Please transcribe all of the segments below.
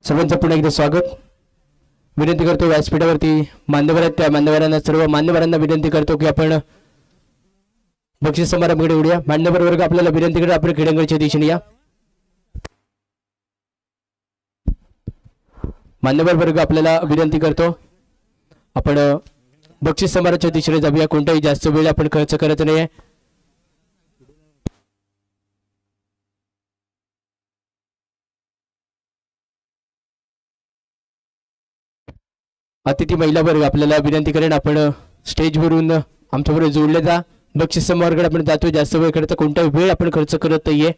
सर्वांचं पुन्हा एकदा स्वागत विनंती करतो व्यासपीठावरती मान्यवर आहेत त्या मान्यवरांना सर्व मान्यवरांना विनंती करतो की आपण बक्षीस समारंभाकडे उडूया। मान्यवर वर्ग आपल्याला विनंती करतो आपण क्रीडांगणच्या दिशेने या। मान्यवर वर्ग आपल्याला विनंती करतो आपण बक्षीस समारंभाच्या दिशेने जाऊया। कोणताही जास्त वेळ आपण खर्च करत नाही। अतिथी महिला वर्ग आपल्याला विनंती करेन आपण स्टेजवरून आमच्याबरोबर जोडले जा। बक्षीस समारंभाकडे आपण जातो, जास्त वेळ करता कोणताही वेळ आपण खर्च करत नाहीये।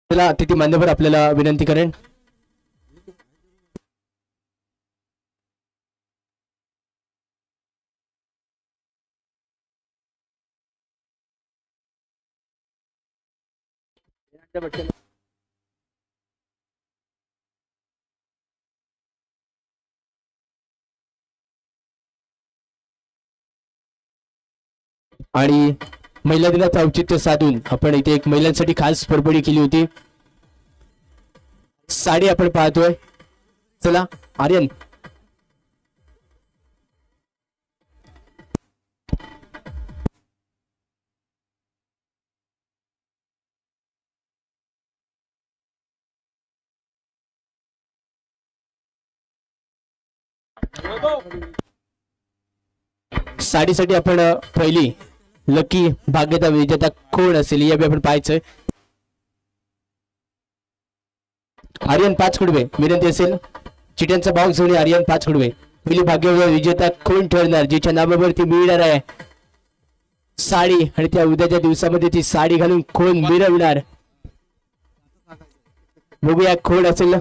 चला अतिथी मान्यवर आपल्याला विनंती करेन आणि महिला दिनाचं औचित्य साधून आपण इथे एक महिलांसाठी खास परबडी केली होती। साडी आपण पाहतोय। चला आर्यन साडीसाठी आपण पहिली लकी भाग्यता विजेता कोण असेल या बी आपण पाहायचंय। आर्यन पाचकडवे विनंती असेल चिट्यांचा बॉक्स घेऊन आर्यन पाचकडवे पहिली भाग्यता विजेता कोण ठरणार जिच्या नावावरती मिळणार आहे साडी आणि त्या उद्याच्या दिवसामध्ये ती साडी घालून कोण मिरवणार बघूया कोण असेल।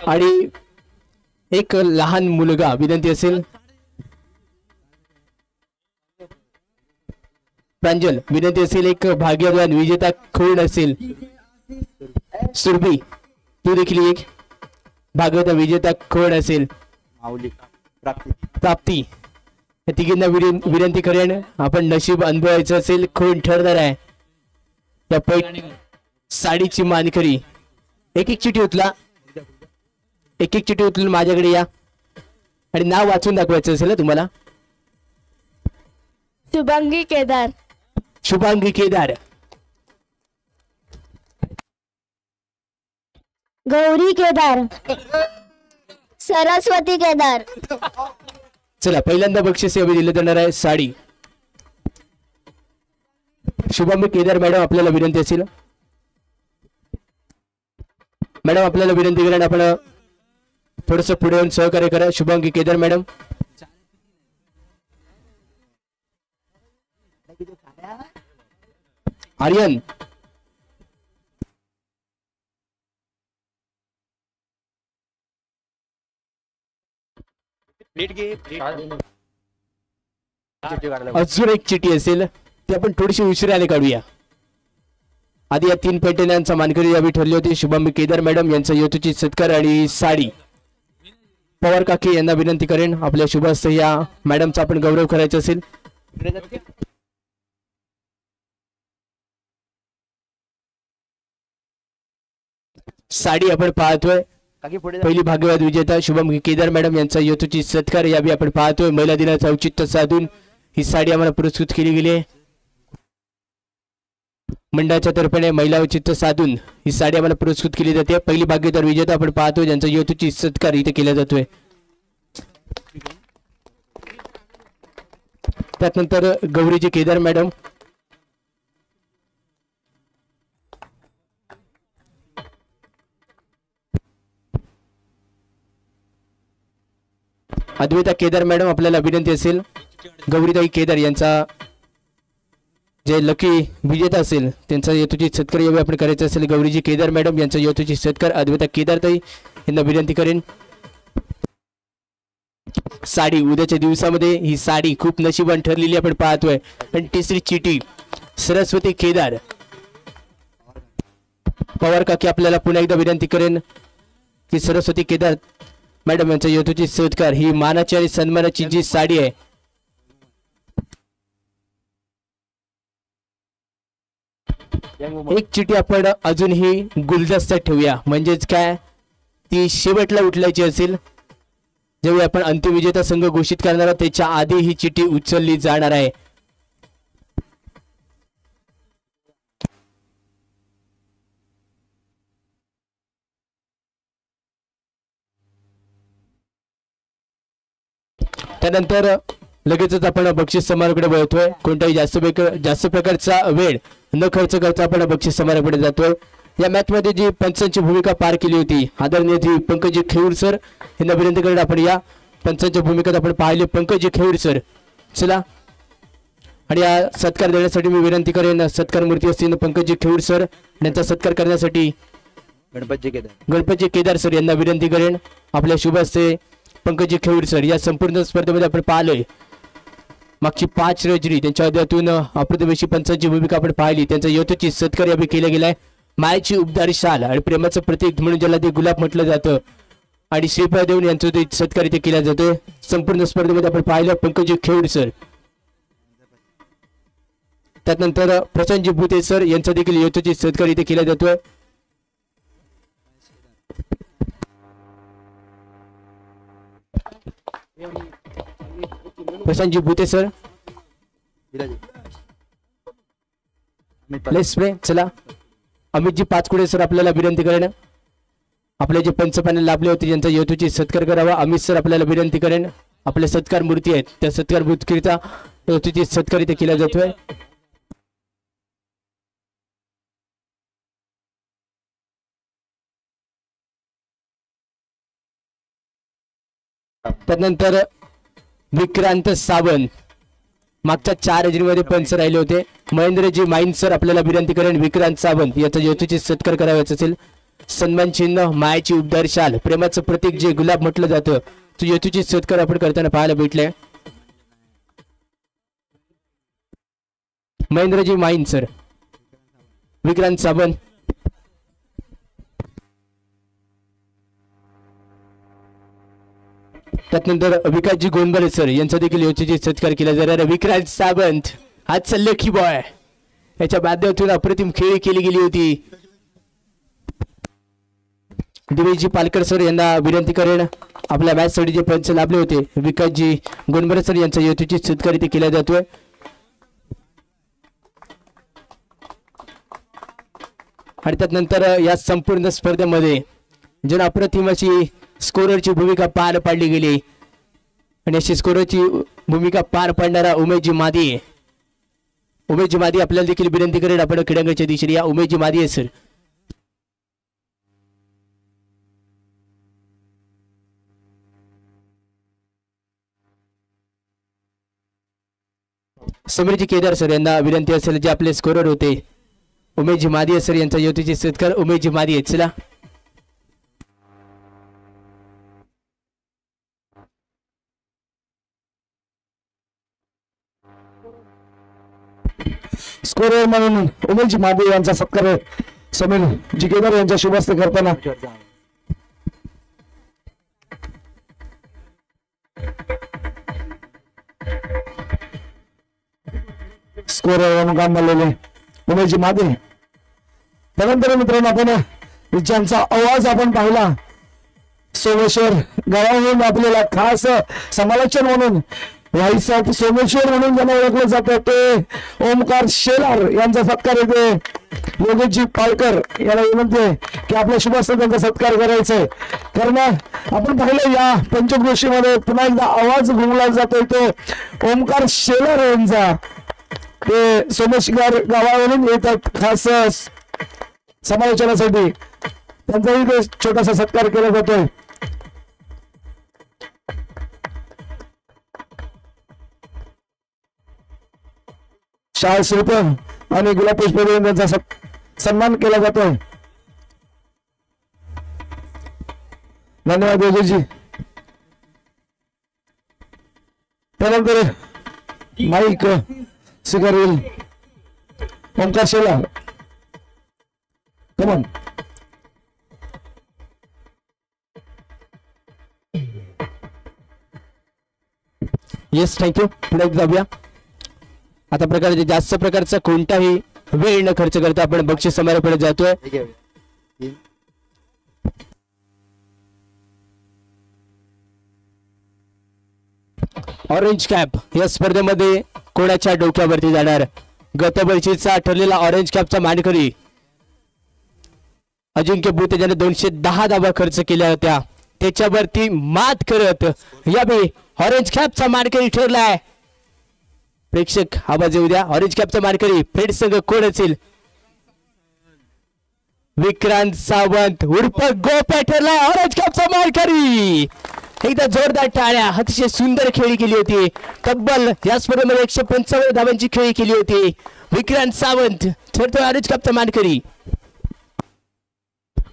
आणि एक लहान मुलगा विनंती असेल प्रांजल विनंती असेल एक भाग्यवान विजेता कोण असेल सुरभी तू देखील एक भाग्यवान विजेता कोण असेल प्राप्ती या तिघींना विनंती करेन आपण नशीब अनुभवायचं असेल कोण ठरणार आहे त्या साडीची मानकरी। एक एक चिठी उचला, एक एक चिठी उचलून माझ्याकडे या आणि नाव वाचून दाखवायचं असेल तुम्हाला। शुभांगी केदार, शुभांगी केदार, गौरी केदार, सरस्वती केदार। चला पहिल्यांदा बक्षीस यावे दिले जाणार आहे साडी। शुभांगी केदार मॅडम आपल्याला विनंती असेल मॅडम आपल्याला विनंती करा आपण थोडस पुढे येऊन सहकार्य करा। शुभांगी केदार मॅडम आर्यन अजून एक चिठी असेल ती आपण थोडीशी उशिराने काढूया। आधी या तीन पैठण्यांचा मानकरी यावी ठरली होती शुभम केदार मॅडम यांचा यथोचित सत्कार आणि साडी। पवार काकी यांना विनंती करेन आपल्या शुभस्थ या मॅडमचा आपण गौरव करायचा असेल। साडी आपण पाहतोय पहिली भाग्यवान विजेता शुभम केदार मॅडम यांचा यथोचित सत्कार यावी आपण पाहतोय। महिला दिनाचं औचित्य साधून ही साडी आम्हाला पुरस्कृत केली गेली आहे। मंडळाच्या तर्फे महिला औचित्य साधून ही साडी आम्हाला पुरस्कृत केली जाते। पहिली भाग्यवान विजेता आपण पाहतोय ज्यांचा यथोचित सत्कार इथे केला जातोय। त्यानंतर गौरीजी केदार मॅडम अद्वैता केदार मॅडम आपल्याला विनंती असेल गौरीताई केदार यांचा जे लकी विजेता असेल त्यांचा यथोचित सत्कार यावेळी आपण करायचं असेल गौरीजी केदार मॅडम यांचा यथोचित सत्कार अद्वैता केदारताई यांना विनंती करेन. साडी उद्याच्या दिवसामध्ये ही साडी खूप नशिबान ठरलेली आपण पाहतोय. आणि तिसरी चिठी सरस्वती केदार पवार काकी आपल्याला पुन्हा एकदा विनंती करेन की सरस्वती केदार मॅडम यांचा यथोचित सत्कार ही मानाची आणि सन्मानाची जी साडी आहे एक चिठी आपण अजूनही गुलदस्त्यात ठेवूया म्हणजेच काय ती शेवटला उठल्याची असेल जेव्हा आपण अंतिम विजेता संघ घोषित करणार आहोत त्याच्या आधी ही चिठी उचलली जाणार आहे. त्यानंतर लगेचच आपण बक्षीस समारोहाकडे वळतोय. कोणताही जास्त प्रकारचा वेळ न खर्च करता आपण बक्षीस समारोहाकडे जातोय. या मॅच मध्ये जी पंचांची भूमिका पार केली होती आदरणीय जी पंकजी खेऊर सर यांना विनंती करून आपण या पंचांच्या भूमिकेत आपण पाहिले पंकजी खेऊर सर. चला आणि या सत्कार देण्यासाठी मी विनंती करेन सत्कार मूर्ती असतील पंकजी खेऊर सर यांचा सत्कार करण्यासाठी गणपतजी केदार सर यांना विनंती करेन. आपल्या शुभ हस्ते पंकजी खेऊर सर या संपूर्ण स्पर्धेमध्ये आपण पाहिलोय मागची 5 रजनी त्यांच्या अध्यातून अप्रतिमेशी पंचांची भूमिका आपण पाहिली. त्यांचा यथोचित सत्कार यावेळी केला गेलाय. मायेची उबदारी शाल आणि प्रेमाचं प्रतीक म्हणून ज्याला ते गुलाब म्हटलं जातं आणि श्रीफळ देऊन यांचा ते सत्कार इथे केला जातोय. संपूर्ण स्पर्धेमध्ये आपण पाहिलं पंकजी खेऊर सर. त्यानंतर प्रशांतजी भुते सर यांचा देखील यथोचित सत्कार इथे केला जातोय. Prashantji Bhute sir let's play. चला अमितजी पाचकुडे सर आपल्याला विनंती करेन आपले जे पंचपाने लाभले होते ज्यांचा यथोचित सत्कार करावा. अमित सर आपल्याला विनंती करेन आपले सत्कार मूर्ती आहेत त्या सत्कार मूर्तीचा यथोचित सत्कार इथे केला जातोय. त्यानंतर विक्रांत सावंत मागच्या 4 रजनीमध्ये पंच राहिले होते. महेंद्रजी माईन सर आपल्याला विनंती करेन विक्रांत सावंत याचा यथोचित सत्कार करायचा असेल. सन्मान चिन्ह मायाची उबदार शाल प्रेमाचं प्रतीक जे गुलाब म्हटलं जातं तो यथोचित सत्कार आपण करताना पाहायला भेटले. महेंद्रजी माईन सर विक्रांत सावंत त्यानंतर विकासजी गोंडबले सर यांचा देखील यथोचित सत्कार केला जाणार. विक्रांत सावंत आजचा लकी बॉय याच्या माध्यमातून अप्रतिम खेळी केली गेली होती. दिवेशजी पालकर सर यांना विनंती करेन आपल्या मॅच साठी जे पंच लाभले होते विकासजी गोंडबले सर यांचा यथोचित सत्कार इथे केला जातोय. आणि त्यानंतर या संपूर्ण स्पर्धेमध्ये जन अप्रतिम अशी स्कोररची भूमिका पार पाडली गेली आणि अशी स्कोररची भूमिका पार पाडणारा उमेशजी मादी आपल्याला देखील विनंती करेन आपण क्रीडांगणच्या दिशेने या. उमेशजी मादी सर समीरजी केदार सर यांना विनंती असेल जे आपले स्कोरर होते उमेशजी मादी सर यांचा यथोचित सत्कार. उमेशजी मादी चला स्कोरर म्हणून उमेशजी मादे यांचा सत्कार समीर जी केदार यांच्या शुभ हस्ते करताना स्कोरर म्हणून काम झालेले उमेशजी मादे. त्यानंतर मित्रांनो आपण ज्यांचा आवाज आपण पाहिला सोमेश्वर गावाहून आपल्याला खास समालोचन म्हणून व्हाईसाहेब सोमेश्वर म्हणून ज्यांना ओळखलं जातं ते ओमकार शेलार यांचा सत्कार येते. योगेशजी पालकर याला विनंती आहे की आपल्या शुभ हस्ते त्यांचा सत्कार करायचा आहे. कारण आपण पाहिलं या पंचक्रोशीमध्ये पुन्हा एकदा आवाज घुमला जातोय तो ओमकार शेलार यांचा. ते सोमेश्वर गावावरून येतात खास समालोचनासाठी त्यांचाही छोटासा सत्कार केला जातोय. शाल शिल्प आणि गुलाब पुष्प देऊन त्यांचा सन्मान केला जातोय. धन्यवाद योगीजी. त्यानंतर माईक स्वीकारेल Omkar Shelar. Come on. Yes thank you. पुढे जाऊया. आता प्रकारचे जास्त प्रकारचा कोणताही वेळ न खर्च करता आपण बक्षीस समारोहाकडे जातोय. ऑरेंज कॅप या स्पर्धेमध्ये कोणाच्या डोक्यावरती जाणार? गतवर्षीचा ठरलेला ऑरेंज कॅपचा मानकरी अजिंक्य भूते ज्याने 210 धावा खर्च केल्या होत्या त्याच्यावरती मात करत यावेळी ऑरेंज कॅपचा मानकरी ठरलाय. प्रेक्षक आवाज येऊ द्या. ऑरेंज कॅपचा मानकरी फेड संघ कोण असेल? विक्रांत सावंत उर्फ गोप्या ठरलाय ऑरेंज कॅपचा मानकरी. एकदा जोरदार टाळ्या. अतिशय सुंदर खेळी केली होती. तब्बल या स्पर्धेमध्ये 155 धावांची खेळी केली होती. विक्रांत सावंत ठरतोय ऑरेंज कॅपचा मानकरी.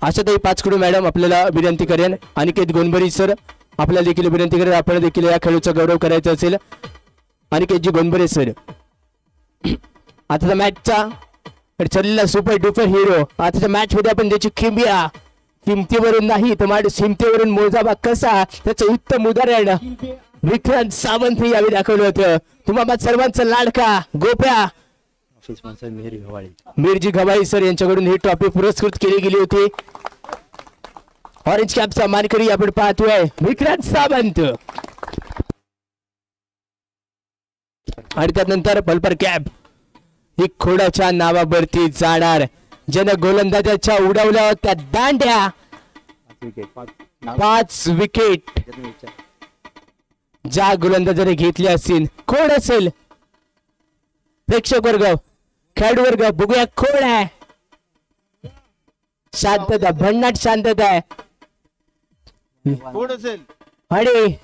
आशाताई पाचकडू मॅडम आपल्याला विनंती करेन. अनिकेत गोंधबरी सर आपल्याला देखील विनंती करेन. आपण देखील या खेळाचा गौरव करायचा असेल. अनिकेतजी गोंधबरे सर. आताच्या मॅचचा चाललेला सुपर डुपर हिरो. आताच्या मॅच मध्ये आपण ज्याची किमतीवरून नाही तर माझ्या किमतीवरून मोजावा कसा त्याचं उत्तम उदाहरण विक्रांत सावंत यावेळी दाखवलं होतं. तुम्हाला सर्वांचा लाडका गोप्या मिरजी गवाई सर यांच्याकडून ही ट्रॉफी पुरस्कृत केली गेली होती. ऑरेंज कॅपचा मानकरी आपण पाहतोय विक्रांत सावंत. आणि त्यानंतर पल्पर कॅप ही खोडाच्या नावावरती जाणार. ज्यानं गोलंदाजाच्या उडवल्या होत्या दांड्या. 5 विकेट ज्या गोलंदाजाने घेतल्या असतील कोण असेल? प्रेक्षक वर्ग खेळाडू वर्ग बघूया कोण आहे. शांतता भन्नाट शांतता आहे. कोण असेल? आणि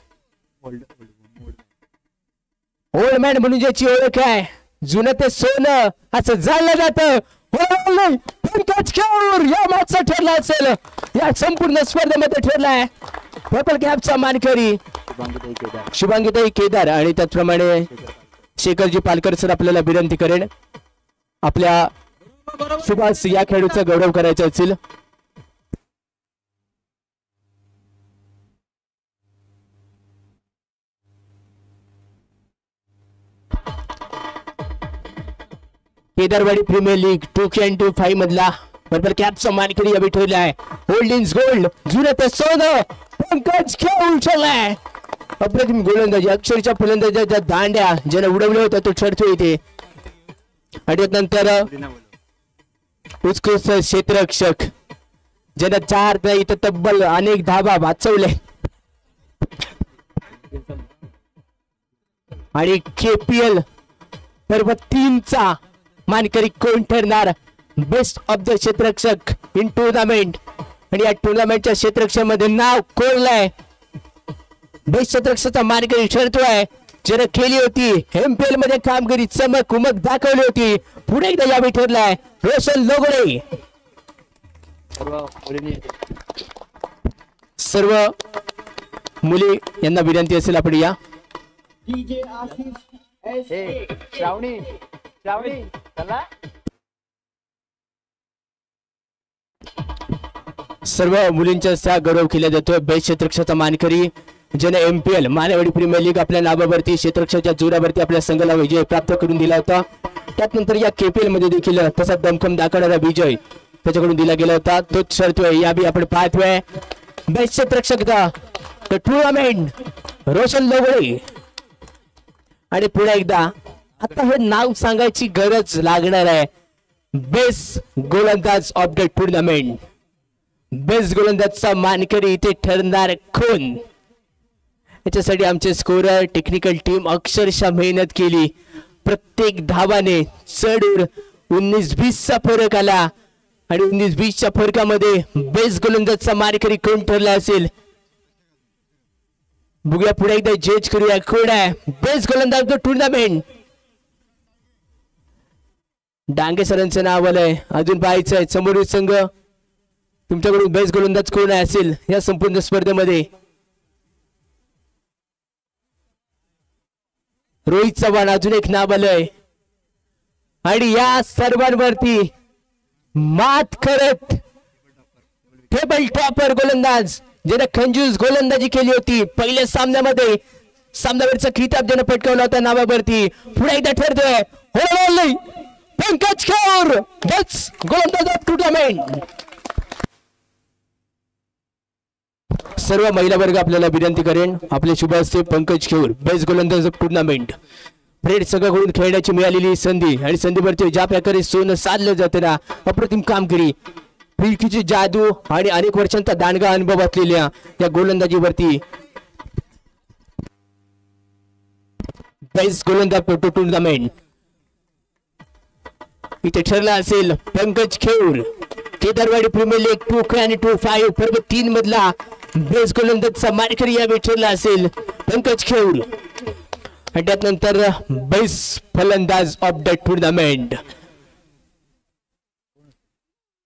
ओल्ड मॅन म्हणून ज्याची ओळख आहे जुनं ते सोनं असं जाणलं जातं. पंकज कौर या मॅचचा ठरला असेल. या संपूर्ण स्पर्धेमध्ये ठरलाय पर्पल कॅपचा मानकरी शुभांगीताई केदार. आणि त्याचप्रमाणे शेखरजी पालकर सर आपल्याला विनंती करेन आपल्या सुभाष या खेळाडूचा गौरव करायचा असेल. केदारवाडी प्रीमियर लीग 2K25 मधला पर्पल कॅपचा मानकरी यावेळी ठरला आहे. ओल्ड इज गोल्ड जुनं ते सोनं पंकज कौर ठरलाय. अप्रतिम गोलंदाजी अक्षरच्या फलंदाजाच्या दांड्या ज्याने उडवल्या होत्या तो ठरतोय इथे. आणि नंतर उत्कृष्ट क्षेत्ररक्षक ज्याने 4 नाही तर तब्बल अनेक धावा वाचवले. आणि KPL पर्व 3चा मानकरी कोण ठरणार? बेस्ट ऑफ द क्षेत्ररक्षक इन टुर्नामेंट. आणि या टुर्नामेंटच्या क्षेत्ररक्षकामध्ये नाव कोरलंय. बेस्ट क्षेत्ररक्षकाचा मानकरी ठरतोय ज्याने केली होती MPL मध्ये कामगिरी चमक उमक दाखवली होती. पुढे एकदा यावेळी ठरलाय रोशन लोगडे. सर्व मुली यांना विनंती असेल आपण या. सर्व मुलींचा गौरव केला जातोय. बेस्ट क्षेत्ररक्षकाचा मानकरी ज्याने MPL मानेवाडी प्रीमियर लीग आपल्या नावावरती क्षेत्ररक्षकाच्या जोरावरती आपल्या संघाला विजय प्राप्त करून दिला होता. त्यानंतर या KPL मध्ये देखील तसा दमखम दाखवणारा विजय त्याच्याकडून दिला गेला होता. तोच ठरतोय यावेळी आपण पाहतोय बेस्ट क्षेत्ररक्षक टुर्नामेंट रोशन लोगडे. आणि पुन्हा एकदा आता हे नाव सांगायची गरज लागणार आहे. बेस्ट गोलंदाज ऑफ द टुर्नामेंट. बेस्ट गोलंदाजचा मानकरी इथे ठरणार कोण? याच्यासाठी आमचे स्कोरर टेक्निकल टीम अक्षरशः मेहनत केली. प्रत्येक धावाने चढून 19-20चा फरक आला. आणि 19-20च्या फरकामध्ये बेस्ट गोलंदाजचा मानकरी कोण ठरला असेल बघूया. पुढे एकदा जज करूया कोण आहे बेस्ट गोलंदाज ऑफ द टुर्नामेंट. डांगे सरांचं नाव आलंय. अजून पाहायचं आहे समोरील संघ तुमच्याकडून बेस्ट गोलंदाज कोण असेल या संपूर्ण स्पर्धेमध्ये. रोहित चव्हाण अजून एक नाव आलंय. आणि या सर्वांवरती मात करत टेबल टॉपर गोलंदाज ज्याने खंजूस गोलंदाजी केली होती पहिल्या सामन्यामध्ये, सामनावीरचा किताब ज्याने पटकावला होता नावावरती, पुढे एकदा ठरतोय पंकज कौर बेस्ट गोलंदाज ऑफ टुर्नामेंट. सर्व महिला वर्ग आपल्याला विनंती करेन आपले शुभ हस्ते पंकज कौर बेस्ट गोलंदाज ऑफ टुर्नामेंट. फ्रेंड सगळ्याकडून खेळण्याची मिळालेली संधी आणि संधीवरती ज्या प्रकारे सोनं साधलं जातं ना, अप्रतिम कामगिरी, फिरकीची जादू आणि अनेक वर्षांचा दांडगा अनुभव असलेल्या या गोलंदाजीवरती बेस्ट गोलंदाज टुर्नामेंट इथे ठरला असेल. पंकज खेऊर केदारवाडी प्रीमियर लीग 2 आणि 2-5 पर्व 3 मधला बेस्ट गोलंदाजचा मानकरी यावेळी ठरला असेल पंकज खेऊर. आणि त्यानंतर बेस्ट फलंदाज ऑफ द टुर्नामेंट.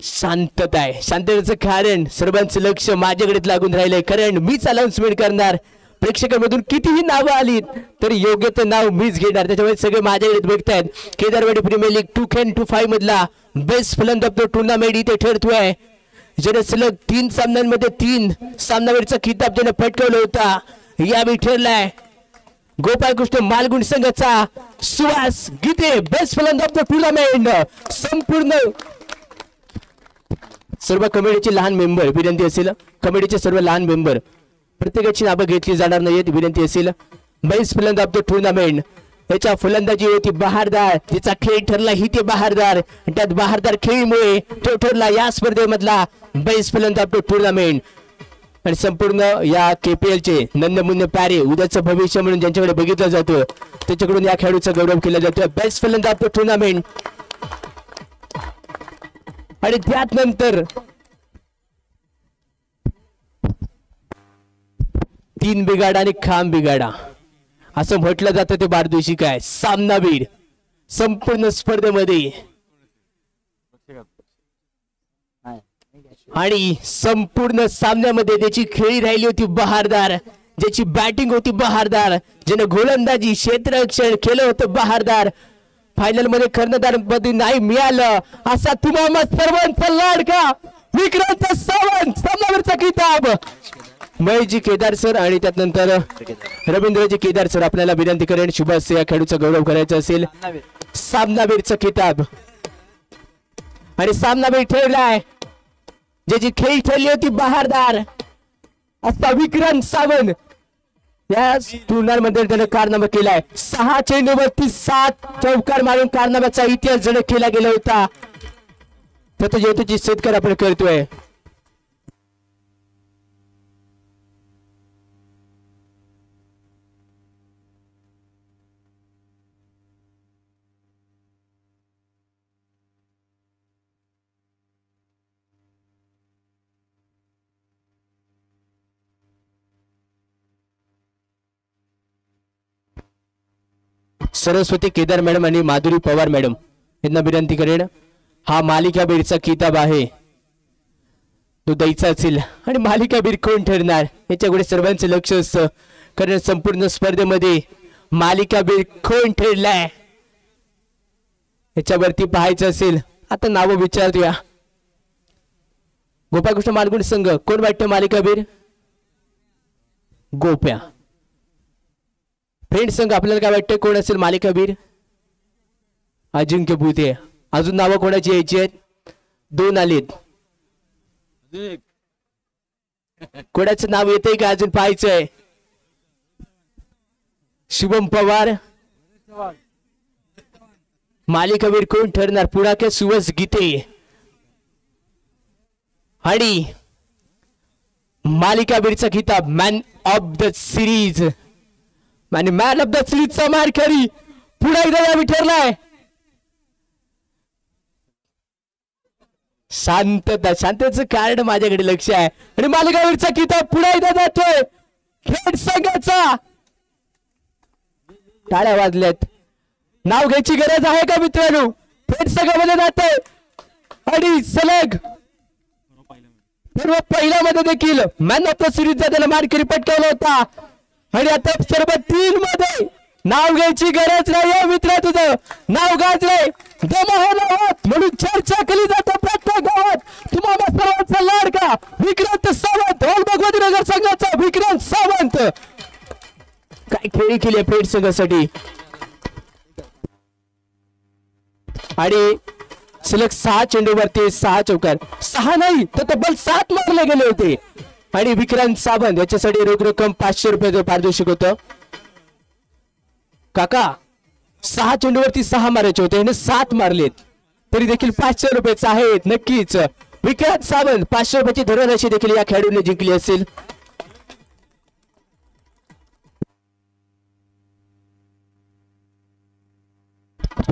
शांतता आहे. शांततेचं कारण सर्वांचं लक्ष माझ्याकडे लागून राहिलंय, कारण मीच अनाउन्समेंट करणार. प्रेक्षकांमधून कितीही नावं आली तरी योग्य ते नाव मीच घेणार, त्याच्यामुळे सगळे माझ्याकडे बघतायत. केदारवाडी प्रीमियर लीग 2 आणि 2-5 मधला बेस्ट फलंदाज ऑफ द टुर्नामेंट इथे ठरतोय. ज्याने सलग 3 सामन्यांमध्ये 3 सामनावीरचा किताब ज्याने पटकावला होता यावेळी ठरलाय गोपाळकृष्ण मालगुण संघाचा सुहास गीते बेस्ट फलंदाज ऑफ द टुर्नामेंट. संपूर्ण सर्व कमिटीचे लहान मेंबर विनंती असेल, कमिटीचे सर्व लहान मेंबर प्रत्येकाची नावं घेतली जाणार नाहीत विनंती असेल. बेस्ट फलंदाज ऑफ द टुर्नामेंट याच्या फलंदाजी होती बहारदार, तिचा खेळ ठरला ही ते बहारदार, त्यात बहारदार खेळीमुळे तो ठरला या स्पर्धेमधला बेस्ट फलंदाज ऑफ द टुर्नामेंट. आणि संपूर्ण या KPL चे नन्नमुन्ने प्यारे उद्याचं भविष्य म्हणून ज्यांच्याकडे बघितलं जातं त्याच्याकडून या खेळाडूचा गौरव केला जातो. बेस्ट फलंदाज ऑफ द टुर्नामेंट. आणि त्यानंतर 3 बिघाडा आणि खांब बिघाडा असं म्हटलं जातं ते बारदोशी काय सामनावीर संपूर्ण स्पर्धेमध्ये. आणि संपूर्ण सामन्यामध्ये त्याची खेळी राहिली होती बहारदार, ज्याची बॅटिंग होती बहारदार, ज्याने गोलंदाजी क्षेत्ररक्षण केलं होतं बहारदार. फायनल मध्ये कर्णधार मध्ये नाही मिळालं असा तुम्हाला सर्वांचा लाडका विक्रांत सावंत सामनावीरचा किताब. महेशजी केदार सर आणि त्यानंतर रवींद्रजी केदार सर आपल्याला विनंती करेन शुभ हस्ते या खेळाडूचा गौरव करायचा असेल. सामनावीरचा किताब आणि सामनावीर ठेवलाय ज्याची खेळी ठरली होती बहारदार असा विक्रांत सावंत. या टुर्नामेंटमध्ये त्याने कारनामा केलाय. 6 चेंडूवरती 7 चौकार मारून कारनाम्याचा इतिहास जण केला गेला होता. त्याचा ज्योतीची सत्कार आपण करतोय. सरस्वती केदार मॅडम आणि माधुरी पवार मॅडम यांना विनंती करेन. हा मालिका बीरचा किताब आहे तो द्यायचा असेल आणि मालिका बीर कोण ठरणार याच्याकडे सर्वांचं लक्ष असतं, कारण संपूर्ण स्पर्धेमध्ये मालिका बीर कोण ठरलाय याच्यावरती पाहायचं असेल. आता नाव विचारूया. गोपाळकृष्ण मालगुण संघ कोण वाटतं मालिका बीर? गोप्या. फ्रेंड संघ आपल्याला काय वाटतं कोण असेल मालिकावीर? अजिंक्य भूते. अजून नावं कोणाची यायची आहेत? 2 आलेत. कोणाचं नाव येतंय का अजून पाहायचंय? शुभम पवार. मालिकावीर कोण ठरणार? पुढाके सुहास गीते. आणि मालिकावीरचा किताब मॅन ऑफ द सिरीज आणि मॅन ऑफ द सिरीजचा मानकरी पुन्हा एकदा यावेळी ठरलाय. शांततेचं कारण माझ्याकडे लक्ष आहे आणि मालिकावीरचा किताब पुन्हा एकदा जातोय खेड संघाचा. टाळ्या वाजल्यात. नाव घ्यायची गरज आहे का मित्रांनो? थेट संघामध्ये जाते आणि सलग सर्व पहिल्यामध्ये देखील मॅन ऑफ द सिरीजचा त्याला मानकरी पटकावला होता आणि आता सर्व 3 मध्ये नाव घ्यायची गरज नाही मित्रा, तुझं नाव गाजलंय दमाहोत म्हणून चर्चा केली जाते प्रत्येक गावात। तुम्हाला सर्वांचा लाडका विक्रांत सावंत, ऑल भगवती नगर संघाचा विक्रांत सावंत काय खेळी केली आहे पेठ संघासाठी आणि सलग 6 चेंडूवरती 6 चौकार, 6 नाही तर तब्बल 7 मारले गेले होते आणि विक्रांत सावंत याच्यासाठी रोख रक्कम 500 रुपये पारितोषिक होतं। काका 6 चेंडूवरती 6 मारायचे होते आणि 7 मारलेत तरी देखील 500 रुपयाचे आहेत। नक्कीच विक्रांत सावंत 500 रुपयाची धनराशी देखील या खेळाडूने जिंकली असेल।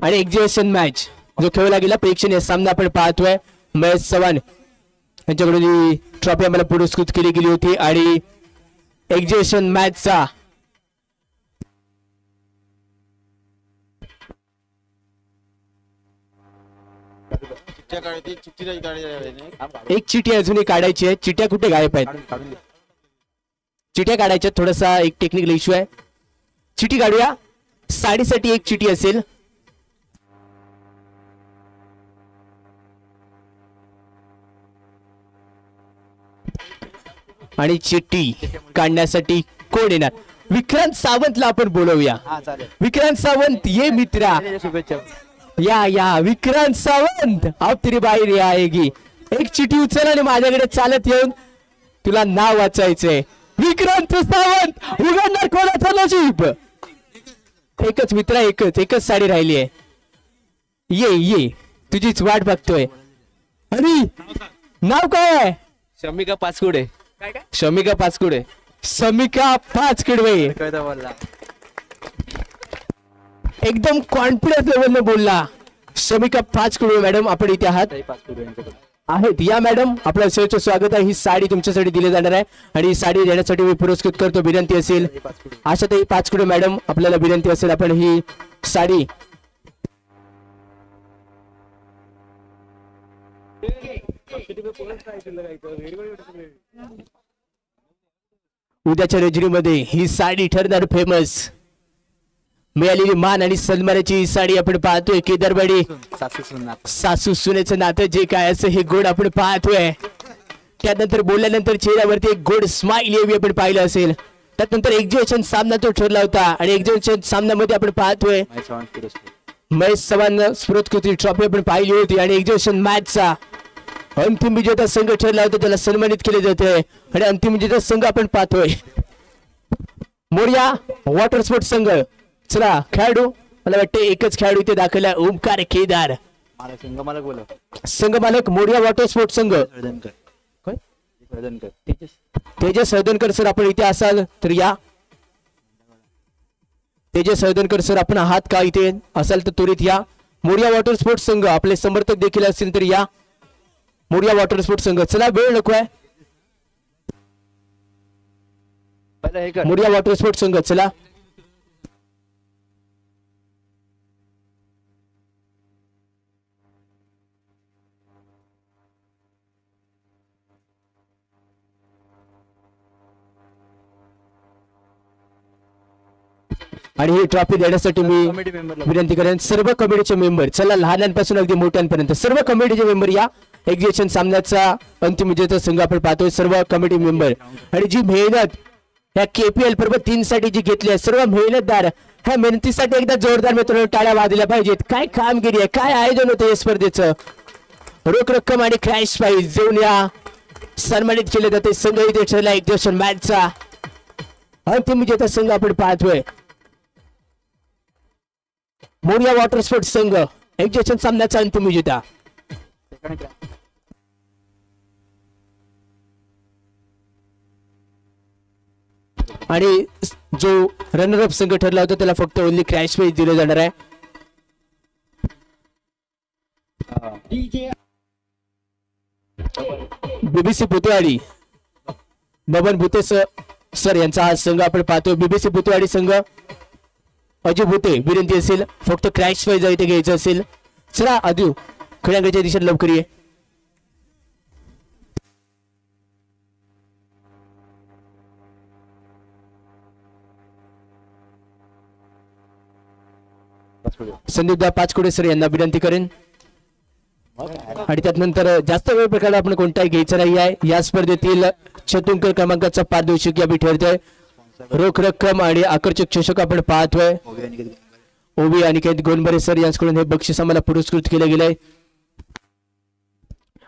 आणि एक्झिबिशन मॅच जो खेळला गेला प्रेक्षणीय सामना आपण पाहतोय। महेश चव्हाण यांच्याकडून ही ट्रॉफी आम्हाला पुरस्कृत केली गेली होती आणि एक्झिबिशन मॅचचा एक चिठी अजूनही काढायची आहे। चिट्या कुठे गायब आहेत? चिट्या काढायच्या, थोडासा एक टेक्निकल इश्यू आहे। चिठी काढूया। साडीसाठी एक चिठी असेल आणि चिठ्ठी काढण्यासाठी कोण येणार? विक्रांत सावंतला आपण बोलवूया। विक्रांत सावंत ये मित्रा, या या विक्रांत सावंत अब तेरी बाई आएगी। एक चिठी उचल आणि माझ्याकडे चालत येऊन तुला नाव वाचायचंय। विक्रांत सावंत उघडणार कोणाचा नशीब? एकच मित्रा, एकच साडी राहिली आहे। ये ये तुझीच वाट बघतोय। आणि नाव काय आहे? शमिका पाचकुडे। शमिका पाचकुडे, शमिका पाचकुडे एकदम कॉन्फिडन्स लेवलने बोलला। शमिका पाचकुडे मॅडम आपण इथे आहात? आहेत या मॅडम, आपलं शेवटचं स्वागत आहे। ही साडी तुमच्यासाठी दिली जाणार आहे आणि ही साडी देण्यासाठी मी पुरस्कृत करतो। विनंती असेल आशाताई पाचकुडे मॅडम, आपल्याला विनंती असेल आपण ही साडी उद्याच्या रजनीमध्ये ही साडी ठरणार फेमस। मिळालेली मान आणि सन्मानाची ही साडी आपण पाहतोय। केदारवाडी सासू सुनेचं नातं जे काय असं हे गोड आपण पाहतोय। त्यानंतर बोलल्यानंतर चेहऱ्यावरती एक गोड स्माइल यावी आपण पाहिलं असेल। त्यानंतर एक्झिबिशन सामना तो ठरला होता आणि एक्झिबिशन सामन्यामध्ये आपण पाहतोय महेश चव्हाण स्फूर्तकृती ट्रॉफी आपण पाहिली होती आणि एक्झिबिशन मॅचचा अंतिम विजेता संघ ठरला होता, त्याला सन्मानित केले जाते आणि अंतिम विजेता संघ आपण पाहतोय मोरया वॉटर स्पोर्ट संघ। चला खेळाडू, मला वाटते एकच खेळाडू इथे दाखवला, ओमकार केदार संघ मालक मोरया वॉटर स्पोर्ट संघ। तेजस हळदणकर सर आपण इथे असाल तर या। तेजस हळदणकर सर आपण आहात का इथे? असाल तर त्वरित या। मोरया वॉटर स्पोर्ट संघ आपले समर्थक देखील असतील तर या। मोरया वॉटर स्पोर्ट संघ, चला वेळ नको आहे। मोरया वॉटर स्पोर्ट संघ चला। आणि ही ट्रॉफी देण्यासाठी मी विनंती करेन सर्व कमिटीचे मेंबर, चला लहानांपासून अगदी मोठ्यांपर्यंत सर्व कमिटीचे मेंबर या। एक्झिबिशन सामन्याचा अंतिम विजेता संघ आपण पाहतोय सर्व कमिटी मेंबर आणि जी मेहनत या KPL पर्व 3 साठी जी घेतली आहे सर्व मेहनतदार, ह्या मेहनतीसाठी एकदा जोरदार मित्रांनो टाळ्या वाजल्या पाहिजेत। काय कामगिरी आहे, काय आयोजन होतं या स्पर्धेचं। रोख रक्कम आणि क्रॅश प्राइज देऊन या सन्मानित केले जाते संघ इथे ठरला। एक्झिबिशन मॅचचा अंतिम विजेता संघ आपण पाहतोय मोरया वॉटर स्पोर्ट संघ, एक्झिबिशन सामन्याचा अंतिम विजेता। आणि जो रनर अप संघ ठरला होता त्याला फक्त ओनली क्रॅश प्राइज दिले जाणार आहे। BBC पुतेवाडी बबन भुते सर यांचा हा संघ आपण पाहतो। BBC पुतेवाडी संघ अजय भुते, विनंती असेल फक्त क्रॅश प्राइज इथे घ्यायचं असेल चला आदिव खेळांगणीच्या दिशेने लवकर ये. संदीपदा पाचकोडे सर यांना विनंती करेन. आणि त्यानंतर जास्त वेळ प्रकार आपण कोणताही घ्यायचा नाही आहे. या स्पर्धेतील चतुंक क्रमांकाचा पारितोषिक या ठरतोय. रोख रक्कम आणि आकर्षक चषक आपण पाहतोय. ओबी अनिकेत गोंडबरे सर यांच्याकडून हे बक्षीस आम्हाला पुरस्कृत केलं गेलंय.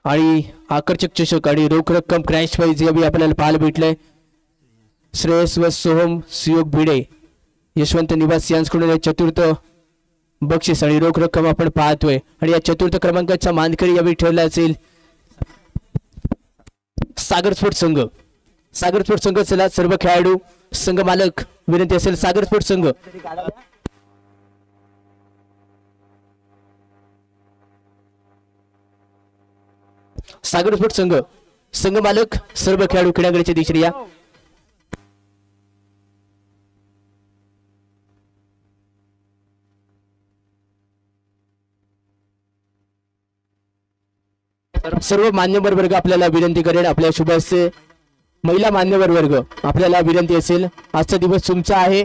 आणि आकर्षक चषक आणि रोख रक्कम क्रॅश प्राइज यावेळी आपल्याला पाहायला भेटलंय. श्रेयस व सोहम सुयोग भिडे यशवंत निवास यांच्याकडून हे चतुर्थ बक्षीस आणि रोख रक्कम आपण पाहतोय. आणि या चतुर्थ क्रमांकाचा मानकरी यावेळी ठरला असेल सागर स्पोर्ट संघ. सागर स्पोर्ट संघ चला सर्व खेळाडू संघ मालक विनंती असेल सागर स्पोर्ट संघ. सागर स्पोर्ट संघ संघ मालक सर्व खेळाडू क्रीडांगणाच्या दिशेने या. सर्व मान्यवर वर्ग आपल्याला विनंती करेल. आपल्या शुभ हस्ते महिला मान्यवर वर्ग आपल्याला विनंती असेल आजचा दिवस तुमचा आहे.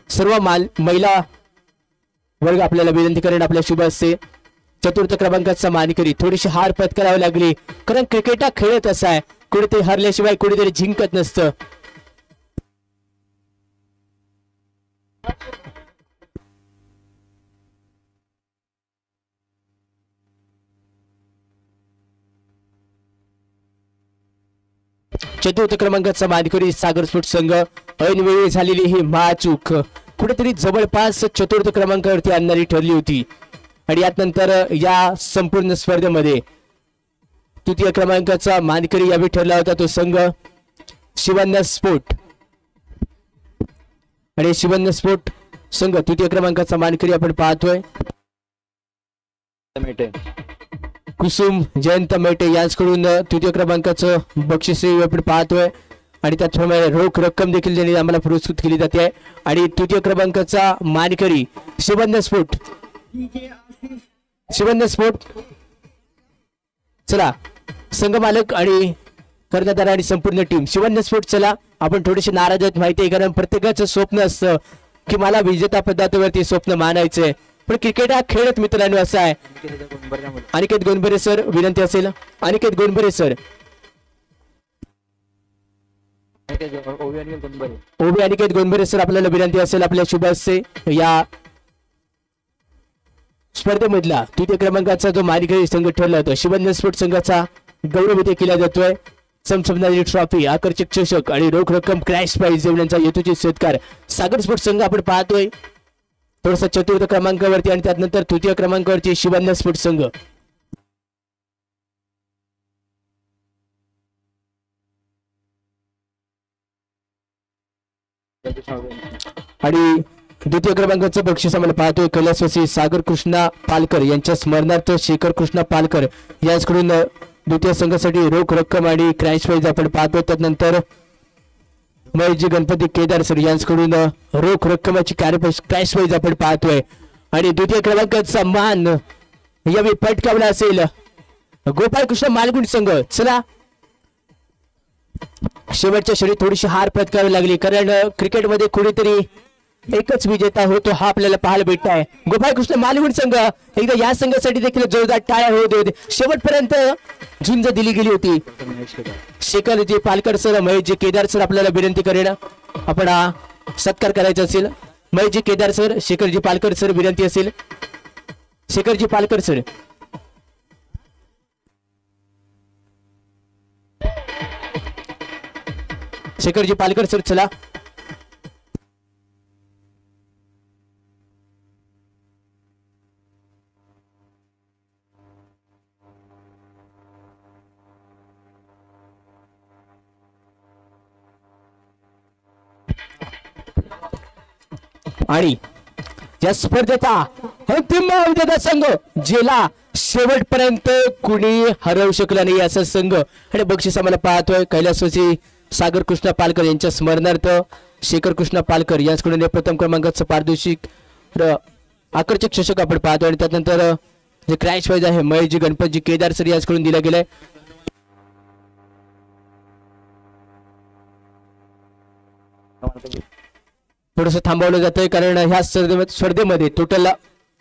सर्व महिला वर्ग आपल्याला विनंती करेल आपल्या शुभ हस्ते चतुर्थ क्रमांकाचा मानकरी. थोडीशी हार पत्करावी लागली कारण क्रिकेट हा खेळत असा आहे. कुठेतरी हरल्याशिवाय कुठेतरी जिंकत नसतं. चतुर्थ क्रमांकाचा मानकरी सागर स्पोर्ट संघ. ऐनवेळी झालेली ही महाचूक कुठेतरी जवळपास चतुर्थ क्रमांकावरती आणणारी ठरली होती. आणि यानंतर या संपूर्ण स्पर्धेमध्ये तृतीय क्रमांकाचा मानकरी यावेळी ठरला होता तो संघ शिवन्य स्पोर्ट. आणि शिवन्य स्पोर्ट संघ तृतीय क्रमांकाचा मानकरी आपण पाहतोय कुसुम जयंत मेटे यांच्याकडून तृतीय क्रमांकाचं बक्षीस आपण पाहतोय. आणि त्याचप्रमाणे रोख रक्कम देखील त्यांनी आम्हाला पुरस्कृत केली जाते. आणि तृतीय क्रमांकाचा मानकरी शिवन्य स्पोर्ट. शिवन्य स्पोर्ट चला संघ मालक आणि कर्णधार आणि संपूर्ण टीम शिवन्य स्पोर्ट. चला आपण थोडेसे नाराज आहेत माहिती आहे कारण प्रत्येकाचं स्वप्न असतं की मला विजेता पदार्थावरती स्वप्न मानायचंय. पण क्रिकेट हा खेळत मित्रांनो असा आहे. अनिकेत गोंडबरे सर विनंती असेल अनिकेत गोंडबरे सर. ओबी अनिकेत गोंडबरे सर आपल्याला विनंती असेल आपल्या शुभ हस्ते या स्पर्धेमधला तृतीय क्रमांकाचा जो मानकरी संघ ठरला होता शिवन्य स्पोर्ट संघाचा गौरव इथे केला जातोय. चमचमणारी ट्रॉफी आकर्षक चषक आणि रोख रक्कम क्रॅश प्राइज देण्याचा हेतूचे सत्कार सागर स्पोर्ट संघ आपण पाहतोय. थोडासा चतुर्थ क्रमांकावरती आणि त्यानंतर तृतीय क्रमांकावरती शिवन्य स्पोर्ट संघ. आणि द्वितीय क्रमांकाचं बक्षीस आम्हाला पाहतोय कैलासवासी सागर कृष्णा पालकर यांच्या स्मरणार्थ शेखर कृष्णा पालकर यांच्याकडून द्वितीय संघासाठी रोख रक्कम आणि क्रॅश प्राइज आपण पाहतोय. त्यानंतर महेशजी गणपती केदार सर यांच्याकडून रोख रक्कमाची क्रॅश प्राइज आपण पाहतोय. आणि द्वितीय क्रमांकाचा मान यावेळी पटकावला असेल गोपाळकृष्ण मालगुण संघ. चला शेवटच्या क्षणी थोडीशी हार पत्करावी लागली कारण क्रिकेटमध्ये कुणीतरी एकच विजेता होतो हा आपल्याला पाहायला भेटत आहे. गोपाळकृष्ण मालगुण संघ एकदा या संघासाठी देखील जोरदार टाळ्या होत होते. शेवटपर्यंत झुंज दिली गेली होती. शेखरजी पालकर सर महेशजी केदार सर आपल्याला विनंती करेन आपण हा सत्कार करायचा असेल. महेशजी केदार सर शेखरजी पालकर सर विनंती असेल शेखरजी पालकर सर. शेखरजी पालकर सर चला. आणि या स्पर्धेचा अंतिम विजेता संघ जिला शेवटपर्यंत कुणी हरवू शकला नाही असा संघ. आणि बक्षीस आम्हाला पाहतोय कैलासवासी सागर कृष्णा पालकर यांच्या स्मरणार्थ शेखर कृष्णा पालकर यांच्याकडून प्रथम क्रमांकाचं पारितोषिक आकर्षक चषक आपण पाहतो आणि त्यानंतर जे क्रॅश प्राइज आहे महेशजी गणपतजी केदार सर याचकडून दिलं गेलंय. थोडस थांबवलं जातंय कारण ह्या स्पर्धेमध्ये टोटल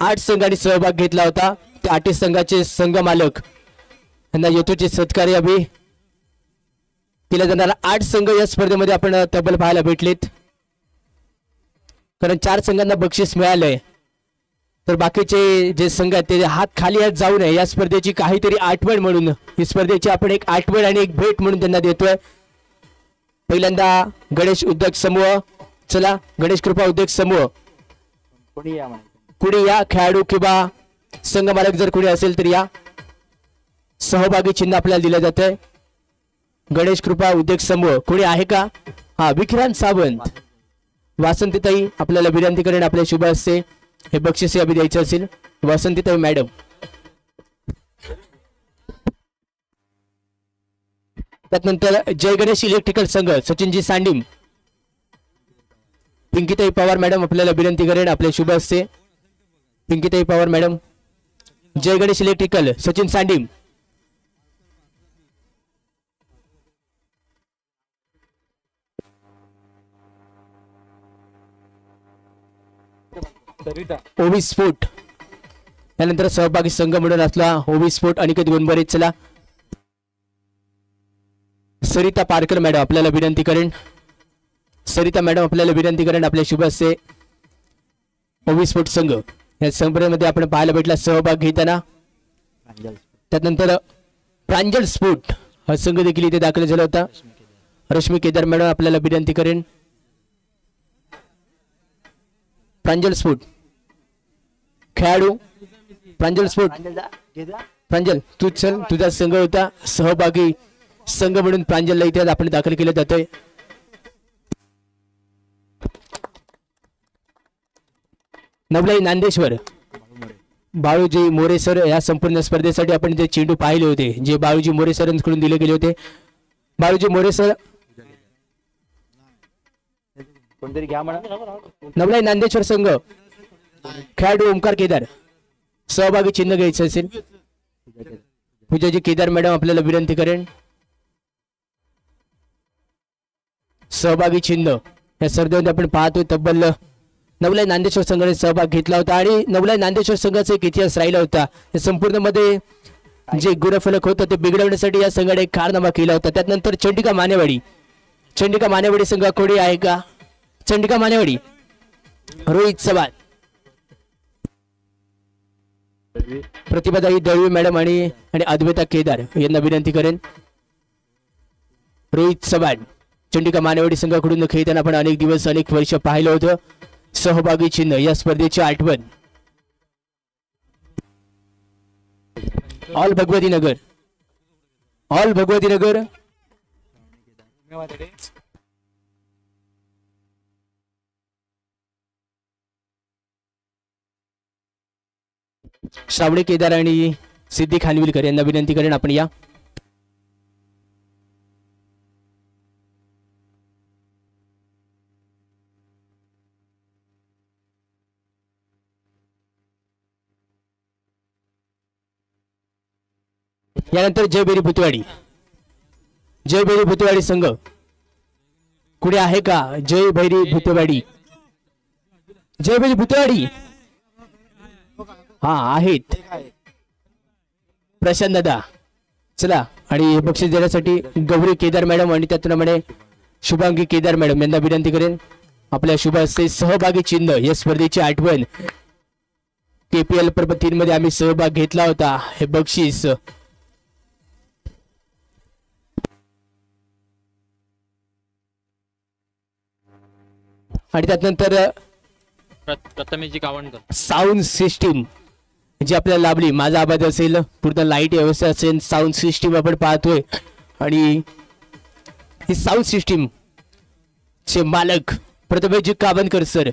8 संघांनी सहभाग घेतला होता. त्या 8 संघाचे संघ मालक यांना यथोचित सत्कार्य अभि केल्या जाणारा 8 संघ या स्पर्धेमध्ये आपण तब्बल पाहायला भेटलेत. कारण 4 संघांना बक्षीस मिळालंय तर बाकीचे जे संघ आहेत ते हात खाली हात जाऊ नये या स्पर्धेची काहीतरी आठवण म्हणून ही स्पर्धेची आपण एक आठवण आणि एक भेट म्हणून त्यांना देतोय. पहिल्यांदा गणेश उद्योग समूह, चला गणेश कृपा उद्योग समूह कुणी या खेळाडू किंवा संघ मालक जर कुणी असेल तर या. सहभागी चिन्ह आपल्याला दिलं जातंय. गणेश कृपा उद्योग समूह कुणी आहे का? हा विक्रांत सावंत, वासंतीताई आपल्याला विनंती करेन आपल्या शुभ हस्ते हे बक्षीस अभि द्यायचं असेल. वासंतीताई मॅडम. त्यानंतर जय गणेश इलेक्ट्रिकल संघ सचिनजी सांडिम, पिंकीताई पवार मॅडम आपल्याला विनंती करेन आपल्या शुभ हस्ते. पिंकीताई पवार मॅडम, जय गणेश इलेक्ट्रिकल सचिन सांडिम. ओवी स्पोर्ट त्यानंतर सहभागी संघ म्हणून असला ओवी स्पोर्ट अनिकेत गुणबरे. चला सरिता पारकर मॅडम आपल्याला विनंती करेन. सरिता मॅडम आपल्याला विनंती करेन आपल्या शुभ हस्ते. ओवी स्पोर्ट संघ या स्पर्धेमध्ये आपण पाहायला भेटला सहभाग घेताना. त्यानंतर प्रांजल स्पोर्ट हा संघ देखील इथे दाखल झाला होता. रश्मी केदार मॅडम आपल्याला विनंती करेन. प्रांजल स्पोर्ट खेळाडू प्रांजल स्पोर्ट. प्रांजल तू चल, तुझा संघ होता सहभागी संघ म्हणून प्रांजलला इथे आपण दाखल केलं जातंय. नवलाई नांदेश्वर बाळूजी मोरे सर या संपूर्ण स्पर्धेसाठी आपण जे चेंडू पाहिले होते जे बाळूजी मोरे सरांकडून दिले गेले होते. बाळूजी मोरे सर कोणतरी घ्या म्हणा. नवलाई नांदेश्वर संघ खेळाडू ओमकार केदार सहभागी चिन्ह घ्यायचं असेल. पूजाजी केदार मॅडम आपल्याला विनंती करेन. सहभागी चिन्ह या स्पर्धेमध्ये आपण पाहतोय तब्बल नवलाई नांदेश्वर संघाने सहभाग घेतला होता आणि नवलाई नांदेश्वर संघाचा एक इतिहास राहिला होता. या संपूर्ण मध्ये जे गुणफलक होतं ते बिघडवण्यासाठी या संघाने एक कारनामा केला होता. त्यानंतर चंडिका मानेवाडी, चंडिका मानेवाडी संघ कोणी आहे का? चंडिका मानेवाडी रोहित चव्हाण, प्रतिभाताई दळवी मॅडम आणि अद्वैता केदार यांना विनंती करेन. रोहित चव्हाण चंडिका मानेवाडी संघाकडून खेळताना आपण अनेक दिवस अनेक वर्ष पाहिलं होतं. सहभागी चिन्ह या स्पर्धेची आठवण. All Bhagwati Nagar, all Bhagwati Nagar. श्रावणी केदार आणि सिद्धी खानविलकर यांना विनंती करेन आपण या. यानंतर जयबेरी भुतवाडी, जयबेरी भुतवाडी संघ कुठे आहे का? जयभैरी भुतवाडी, जयबेरी भुतवाडी हा आहेत प्रशांत दादा. चला आणि बक्षीस देण्यासाठी गौरी केदार मॅडम आणि त्याचप्रमाणे शुभांगी केदार मॅडम यांना विनंती करेन आपल्या शुभ हस्ते सहभागी चिन्ह या स्पर्धेची आठवण. KPL पर्व 3 मध्ये आम्ही सहभाग घेतला होता. हे बक्षीस आणि त्यानंतर प्रथमेशजी गावणकर साऊंड सिस्टीम जी आपल्याला लाभली. माझा आवाज असेल, पूर्ण लाईट व्यवस्था असेल, साऊंड सिस्टीम आपण पाहतोय आणि ही साऊंड सिस्टीम चे मालक प्रथमेशजी कावणकर सर.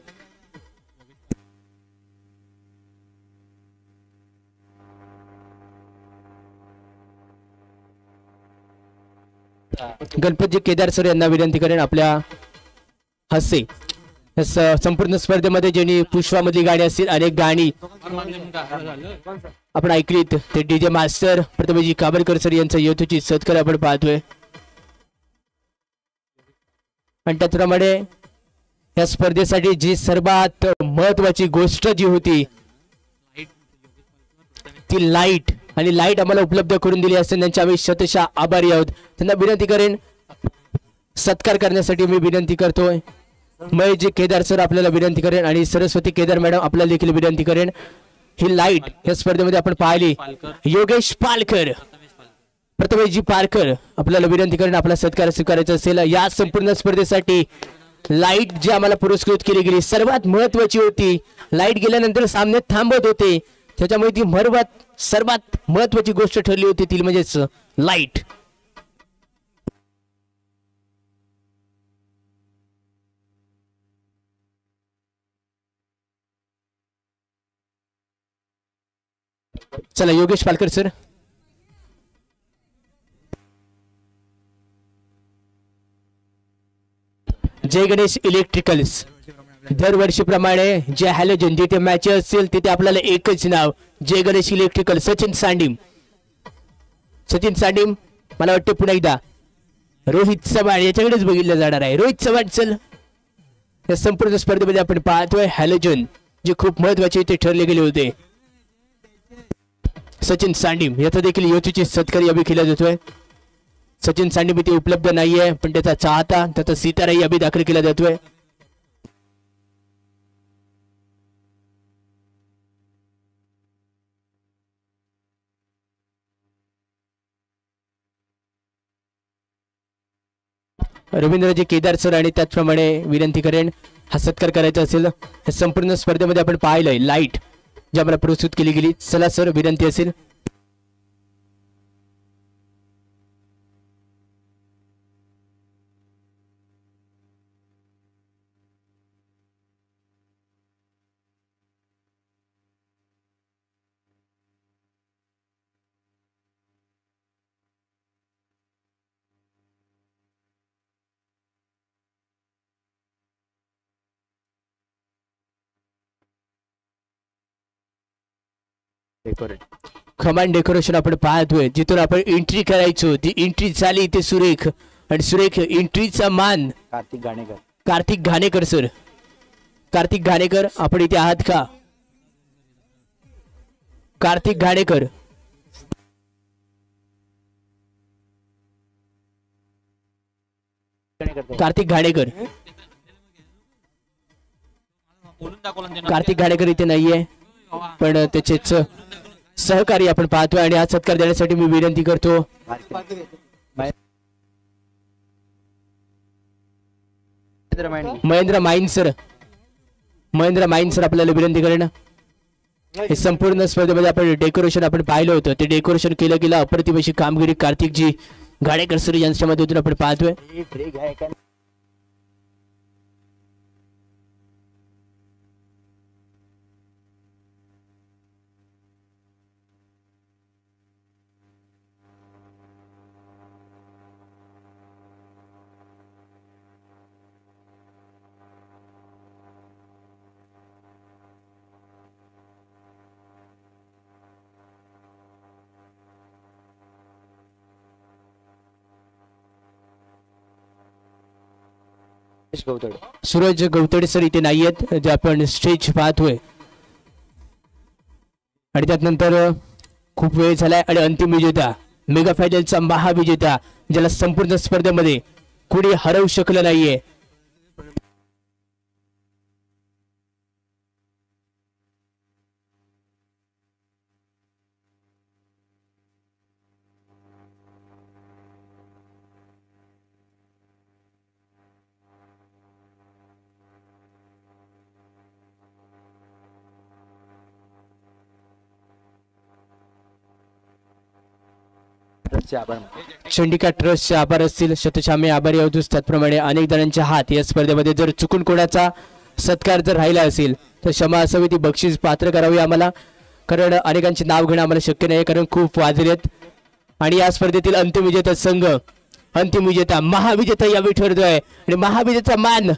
गणपतजी केदार सर यांना विनंती करेन आपल्या हस्ते संपूर्ण स्पर्धेमध्ये ज्यांनी पुष्पामधली गाणी असतील अनेक गाणी आपण ऐकलीत ते डीजे मास्टर प्रथमजी काबरकर सर यांचा यथोचित सत्कार आपण पाहतोय. आणि त्याचप्रमाणे या स्पर्धेसाठी जी सर्वात महत्वाची गोष्ट जी होती ती लाईट, आणि लाईट आम्हाला उपलब्ध करून दिली असते त्यांच्या आम्ही शतशः आभारी आहोत. त्यांना विनंती करेन सत्कार करण्यासाठी मी विनंती करतोय. महेशजी केदार सर आपल्याला विनंती करेन आणि सरस्वती केदार मॅडम आपल्याला देखील विनंती करेन. ही लाईट या स्पर्धेमध्ये आपण पाहिली. योगेश पालकर, प्रथमेशजी पालकर आपल्याला विनंती करेन आपला सत्कार स्वीकारायचा असेल. या संपूर्ण स्पर्धेसाठी लाईट जी आम्हाला पुरस्कृत केली गेली सर्वात महत्वाची होती. लाईट गेल्यानंतर सामने थांबत होते त्याच्यामुळे ती सर्वात महत्वाची गोष्ट ठरली होती ती म्हणजेच लाईट. चला योगेश पालकर सर. जय गणेश इलेक्ट्रिकल्स दरवर्षीप्रमाणे जे हॅलोजन जिथे मॅच असतील तिथे आपल्याला एकच नाव जय गणेश इलेक्ट्रिकल. सचिन सांडीम मला वाटतं पुन्हा एकदा रोहित चव्हाण याच्याकडेच बघितलं जाणार आहे. रोहित चव्हाण चल. या संपूर्ण स्पर्धेमध्ये आपण पाहतोय हॅलोजन जे खूप महत्वाचे ते ठरले गेले होते. सचिन सांडीम याचा देखील यथोचित सत्कार यावी केला जातोय. सचिन सांडीम इथे उपलब्ध नाहीये पण त्याचा चाहता त्याचा सिताराही यावी दाखल केला जातोय. रवींद्रजी केदार सर आणि त्याचप्रमाणे विनंती करेन हा सत्कार करायचा असेल. या संपूर्ण स्पर्धेमध्ये आपण पाहिलंय लाईट जी आम्हाला प्रस्तुत केली गेली. चला सर विनंती असेल. कमांड डेकोरेशन आपण पाहतोय जिथून आपण एंट्री करायचो ती एंट्री झाली ते सुरेख आणि सुरेख एंट्रीचा मान कार्तिक घाणेकर सर. कार्तिक घाणेकर आपण इथे आहात का? कार्तिक घाणेकर कार्तिक घाणेकर इथे नाहीये पण त्याचेच सहकारी आपण पाहतोय आणि हा सत्कार देण्यासाठी मी विनंती करतो महेंद्र माईन सर आपल्याला विनंती करेन. हे संपूर्ण स्पर्धेमध्ये आपण डेकोरेशन आपण पाहिलं होतं ते डेकोरेशन केलं गेलं अप्रतिम अशी कामगिरी कार्तिकजी घाणेकर सर यांच्या मधून आपण पाहतोय. सूरज गवतडे सर इथे नाहीयेत जे आपण स्टेज पाहतोय आणि त्यानंतर खूप वेळ झालाय आणि अंतिम विजेता मेगा फायनलचा महाविजेता ज्याला संपूर्ण स्पर्धेमध्ये कोणी हरवू शकलं नाहीये चंडिका ट्रस्टचे आभार असतील शतशः आम्ही आभारी आहोत. त्याचप्रमाणे अनेक जणांचे हात या स्पर्धेमध्ये जर चुकून कोणाचा सत्कार जर राहिला असेल तर क्षमा असावी ती बक्षीस पात्र करावी आम्हाला कारण अनेकांचे नाव घेणं आम्हाला शक्य नाही कारण खूप वाजलेत आणि या स्पर्धेतील अंतिम विजेता संघ अंतिम विजेता महाविजेता यावेळी ठरतोय आणि महाविजेता मान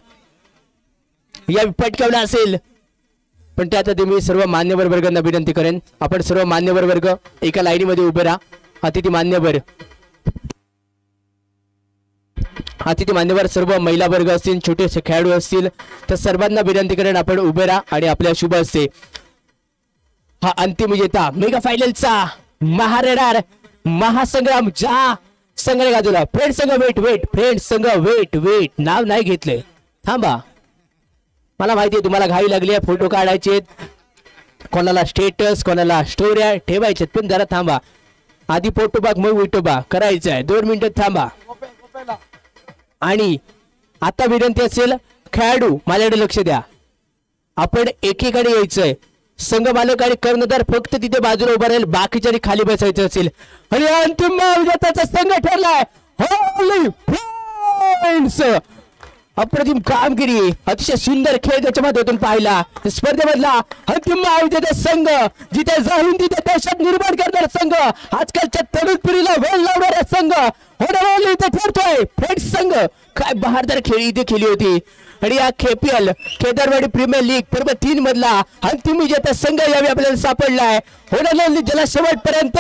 या पटकावला असेल, पण त्यात आधी मी सर्व मान्यवर वर्गांना विनंती करेन, आपण सर्व मान्यवर वर्ग एका लाईनीमध्ये उभे राहा. अतिथी मान्यवर सर्व महिला वर्ग असतील, छोटेसे खेळाडू असतील, तर सर्वांना विनंती करेन आपण उभे राहा आणि आपल्या शुभ हस्ते हा अंतिम विजेता मेगा फायनलचा महारणार महासंग्राम जा संघ गाजूला. फ्रेंड संघ वेट फ्रेंड संघ वेट नाव नाही घेतलंय, थांबा. मला माहितीये तुम्हाला घाई लागली आहे, फोटो काढायचे, कोणाला स्टेटस कोणाला स्टोऱ्या ठेवायच्यात, पण जरा थांबा. आधी फोटो बाग मग विटोबा करायचं आहे, 2 मिनिटं थांबा. आणि आता विनंती असेल खेळाडू माझ्याकडे लक्ष द्या, आपण एकीकडे यायचंय. संघ मालक आणि कर्णधार फक्त तिथे बाजूला उभा राहील, बाकीच्या खाली बसायचं असेल. आणि अंतिम विजेत्याचा संघ ठरलाय होली फ्रेंड्स. अप्रतिम कामगिरी, अतिशय सुंदर खेळ त्याच्या माध्यमातून पाहिला. स्पर्धेमधला अंतिम विजेता संघ, जिथे जाऊन तिथे दहशत निर्माण करणारा संघ, आजकालच्या तरुण पिढीला वेळ लावणारा संघ होणार इथे ठरतोय फ्रेंड्स संघ. काय बहारदार खेळी इथे केली होती. आणि या KPL केदारवाडी प्रीमियर लीग पर्व 3 मधला अंतिम विजेता संघ यावेळी आपल्याला सापडलाय. होणार ज्याला शेवटपर्यंत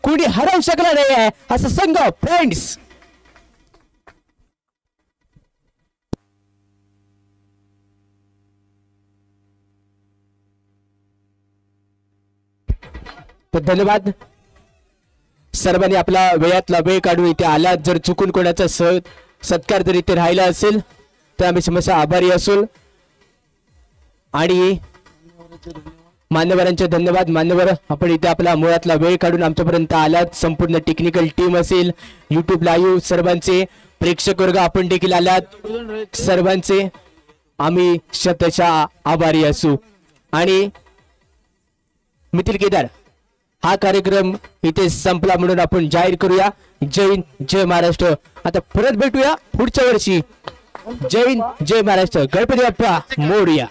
कोणी हरवू शकला नाही आहे असा संघ फ्रेंड्स. तर धन्यवाद सर्वांनी आपला वेळातला वेळ काढून इथे आलात. जर चुकून कोणाचा सत्कार जर इथे राहिला असेल तर आम्ही समस्या आभारी असू. आणि मान्यवरांचे धन्यवाद. मान्यवर आपण इथे आपला मुळातला वेळ काढून आमच्यापर्यंत आलात. संपूर्ण टेक्निकल टीम असेल, YouTube लाईव्ह सर्वांचे प्रेक्षक वर्ग आपण देखील आलात, सर्वांचे आम्ही शतशः आभारी असू. आणि मिथिल केदार हा कार्यक्रम इथे संपला म्हणून आपण जाहीर करूया. जय हिंद, जय महाराष्ट्र. आता परत भेटूया पुढच्या वर्षी. जय हिंद, जय महाराष्ट्र. गणपती बाप्पा मोरया.